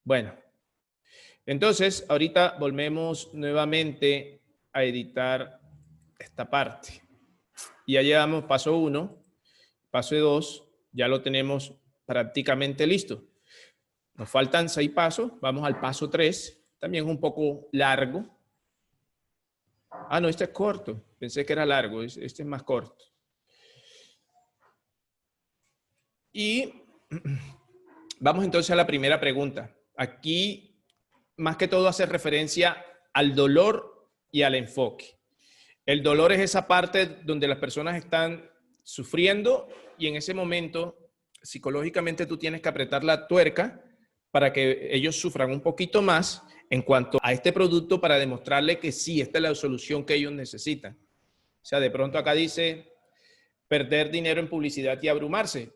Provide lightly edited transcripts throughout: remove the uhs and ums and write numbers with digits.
Bueno, entonces ahorita volvemos nuevamente a editar esta parte. Y ya llevamos paso 1, paso 2, ya lo tenemos prácticamente listo. Nos faltan 6 pasos, vamos al paso 3, también es un poco largo. Ah, no, este es corto, pensé que era largo, este es más corto. Y vamos entonces a la primera pregunta. Aquí, más que todo, hace referencia al dolor y al enfoque. El dolor es esa parte donde las personas están sufriendo y en ese momento, psicológicamente, tú tienes que apretar la tuerca para que ellos sufran un poquito más en cuanto a este producto para demostrarle que sí, esta es la solución que ellos necesitan. O sea, de pronto acá dice perder dinero en publicidad y abrumarse.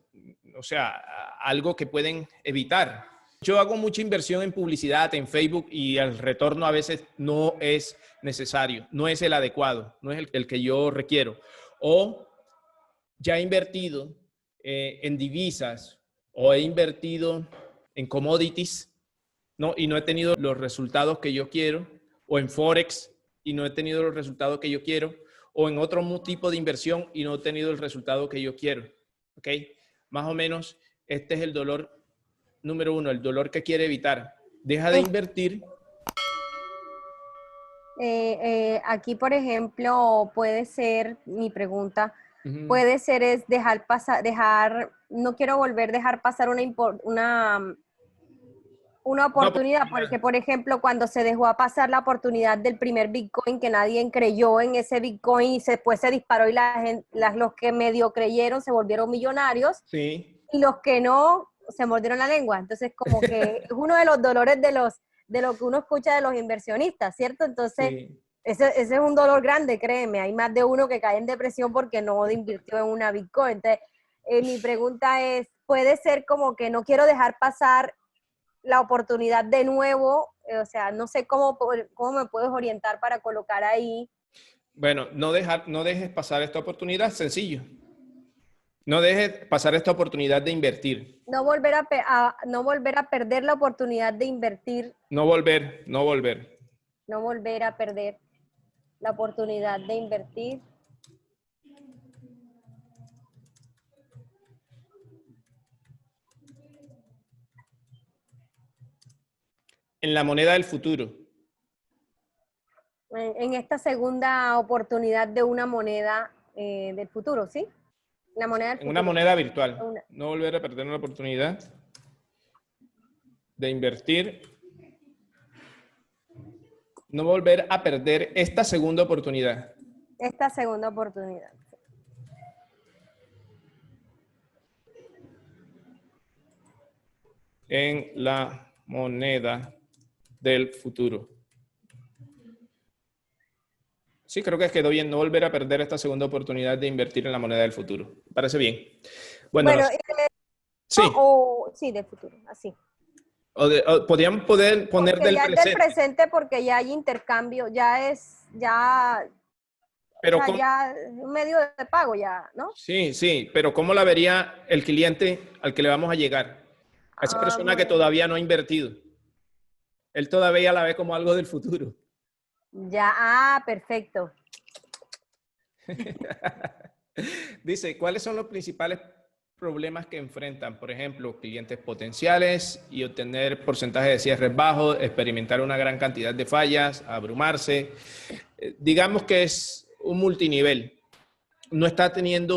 O sea, algo que pueden evitar. Yo hago mucha inversión en publicidad, en Facebook, y el retorno a veces no es necesario, no es el adecuado, no es el que yo requiero. O ya he invertido en divisas o he invertido en commodities, ¿no? Y no he tenido los resultados que yo quiero, o en Forex y no he tenido los resultados que yo quiero, o en otro tipo de inversión y no he tenido el resultado que yo quiero. ¿Ok? Más o menos, este es el dolor número 1, el dolor que quiere evitar. Deja de invertir. Aquí, por ejemplo, puede ser, mi pregunta, puede ser es dejar pasar, no quiero volver a dejar pasar una oportunidad, porque por ejemplo, cuando se dejó a pasar la oportunidad del primer Bitcoin, que nadie creyó en ese Bitcoin y después se disparó y los que medio creyeron se volvieron millonarios, sí, y los que no se mordieron la lengua. Entonces, como que es uno de los dolores de lo que uno escucha de los inversionistas, ¿cierto? Entonces, sí. ese es un dolor grande, créeme. Hay más de uno que cae en depresión porque no invirtió en una Bitcoin. Entonces, mi pregunta es, ¿puede ser como que no quiero dejar pasar la oportunidad de nuevo? O sea, no sé cómo me puedes orientar para colocar ahí. Bueno, no dejes pasar esta oportunidad, sencillo. No dejes pasar esta oportunidad de invertir. No volver no volver a perder la oportunidad de invertir. No volver. No volver a perder la oportunidad de invertir. En la moneda del futuro. En esta segunda oportunidad de una moneda del futuro, ¿sí? La moneda del futuro. En una moneda virtual. No volver a perder una oportunidad de invertir. No volver a perder esta segunda oportunidad. Esta segunda oportunidad. En la moneda del futuro. Sí, creo que quedó bien. No volver a perder esta segunda oportunidad de invertir en la moneda del futuro. Parece bien. Bueno, sí. Sí, del futuro, así. Podríamos poner porque del ya presente. Es del presente porque ya hay intercambio, pero o sea, ya un medio de pago ya, ¿no? Sí, sí, pero ¿cómo la vería el cliente al que le vamos a llegar? A esa persona que todavía no ha invertido. Él todavía la ve como algo del futuro. Ya, perfecto. Dice, ¿cuáles son los principales problemas que enfrentan? Por ejemplo, clientes potenciales y obtener porcentaje de cierres bajos, experimentar una gran cantidad de fallas, abrumarse. Digamos que es un multinivel. No está teniendo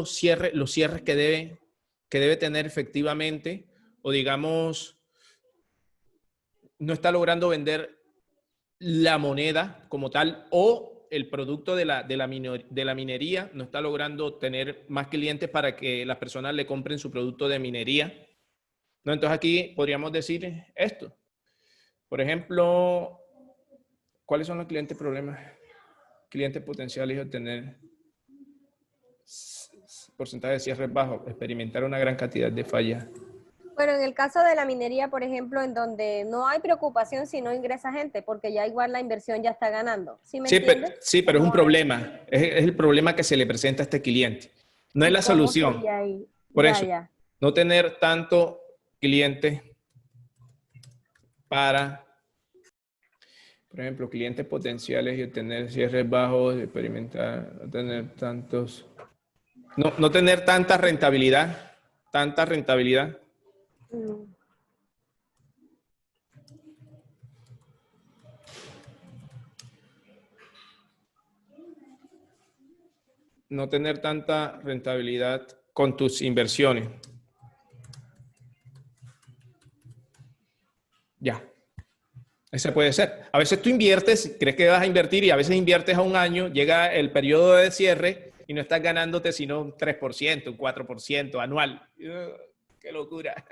los cierres que debe tener efectivamente, o digamos, no está logrando vender la moneda como tal, o el producto de la minería no está logrando tener más clientes para que las personas le compren su producto de minería. ¿No? Entonces aquí podríamos decir esto. Por ejemplo, ¿cuáles son los clientes problemas? Clientes potenciales y obtener porcentaje de cierres bajo, experimentar una gran cantidad de fallas. Bueno, en el caso de la minería, por ejemplo, en donde no hay preocupación si no ingresa gente, porque ya igual la inversión ya está ganando. ¿Sí me entiendes? Pero es un problema. Es el problema que se le presenta a este cliente. No es la solución. Por eso, no tener tanto cliente para, por ejemplo, clientes potenciales y obtener cierres bajos, experimentar, no tener tantos, no tener tanta rentabilidad, Mm. no tener tanta rentabilidad con tus inversiones. Ya. Ese puede ser. A veces tú inviertes, crees que vas a invertir y a veces inviertes a un año, llega el periodo de cierre y no estás ganándote sino un 3%, un 4% anual. ¡Qué locura!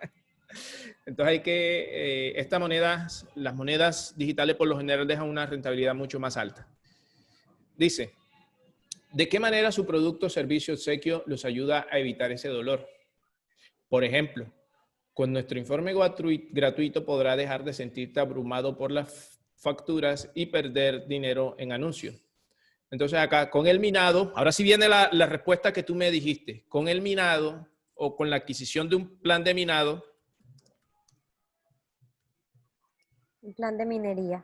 Entonces hay que, estas monedas, las monedas digitales por lo general dejan una rentabilidad mucho más alta. Dice, ¿de qué manera su producto, servicio, obsequio los ayuda a evitar ese dolor? Por ejemplo, con nuestro informe gratuito podrá dejar de sentirte abrumado por las facturas y perder dinero en anuncios. Entonces acá, con el minado, ahora sí viene la respuesta que tú me dijiste. Con el minado o con la adquisición de un plan de minado. Un plan de minería.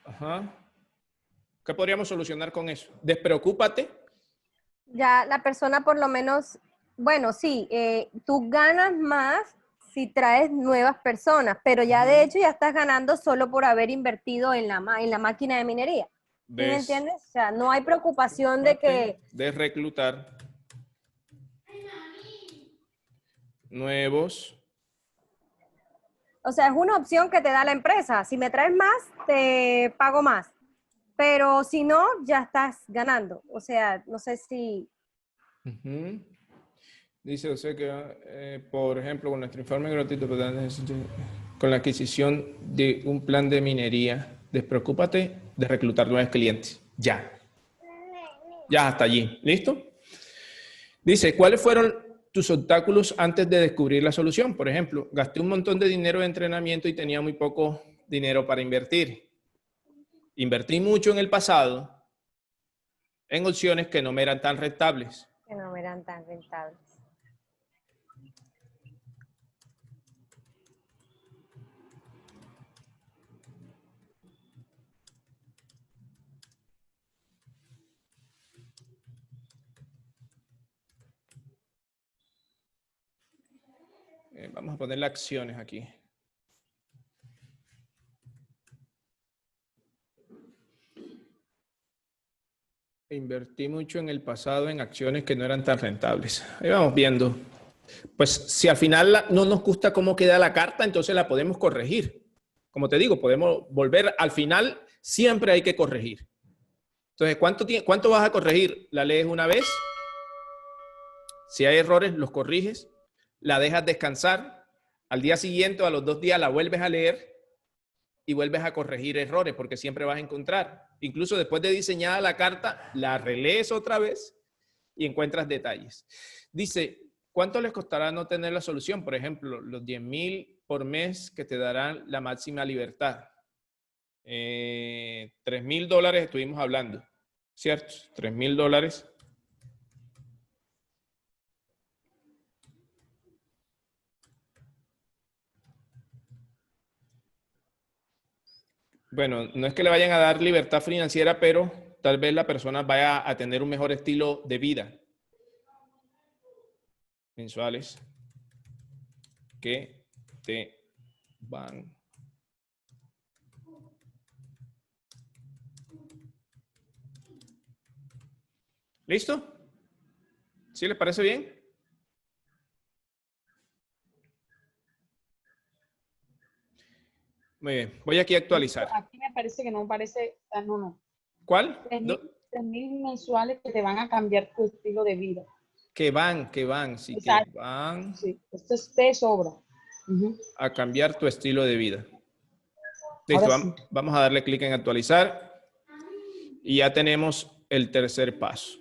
Ajá. ¿Qué podríamos solucionar con eso? Despreocúpate. Ya la persona por lo menos, bueno, sí, tú ganas más si traes nuevas personas, pero ya de hecho ya estás ganando solo por haber invertido en la máquina de minería. ¿Sí me entiendes? O sea, no hay preocupación de que... De reclutar nuevos. O sea, es una opción que te da la empresa. Si me traes más, te pago más. Pero si no, ya estás ganando. O sea, no sé si... Uh-huh. Dice, o sea que, por ejemplo, con nuestro informe gratuito, con la adquisición de un plan de minería, despreocúpate de reclutar nuevos clientes. Ya. Ya hasta allí. ¿Listo? Dice, ¿cuáles fueron tus obstáculos antes de descubrir la solución? Por ejemplo, gasté un montón de dinero de entrenamiento y tenía muy poco dinero para invertir. Invertí mucho en el pasado en opciones que no me eran tan rentables. Que no eran tan rentables. Vamos a ponerle acciones aquí. Invertí mucho en el pasado en acciones que no eran tan rentables. Ahí vamos viendo. Pues si al final no nos gusta cómo queda la carta, entonces la podemos corregir. Como te digo, podemos volver al final, siempre hay que corregir. Entonces, ¿cuánto vas a corregir? La lees una vez. Si hay errores, los corriges. La dejas descansar. Al día siguiente o a los 2 días la vuelves a leer y vuelves a corregir errores porque siempre vas a encontrar. Incluso después de diseñada la carta, la relees otra vez y encuentras detalles. Dice, ¿cuánto les costará no tener la solución? Por ejemplo, los 10,000 por mes que te darán la máxima libertad. $3,000 estuvimos hablando, ¿cierto? $3,000. Bueno, no es que le vayan a dar libertad financiera, pero tal vez la persona vaya a tener un mejor estilo de vida. Mensuales que te van. ¿Listo? ¿Sí les parece bien? Muy bien, voy aquí a actualizar. Aquí me parece que no parece, no. ¿Cuál? 3,000 mensuales que te van a cambiar tu estilo de vida. Que van, sí, Exacto. que van Sí, esto es de sobra. a cambiar tu estilo de vida. Listo, Sí. vamos a darle clic en actualizar y ya tenemos el tercer paso.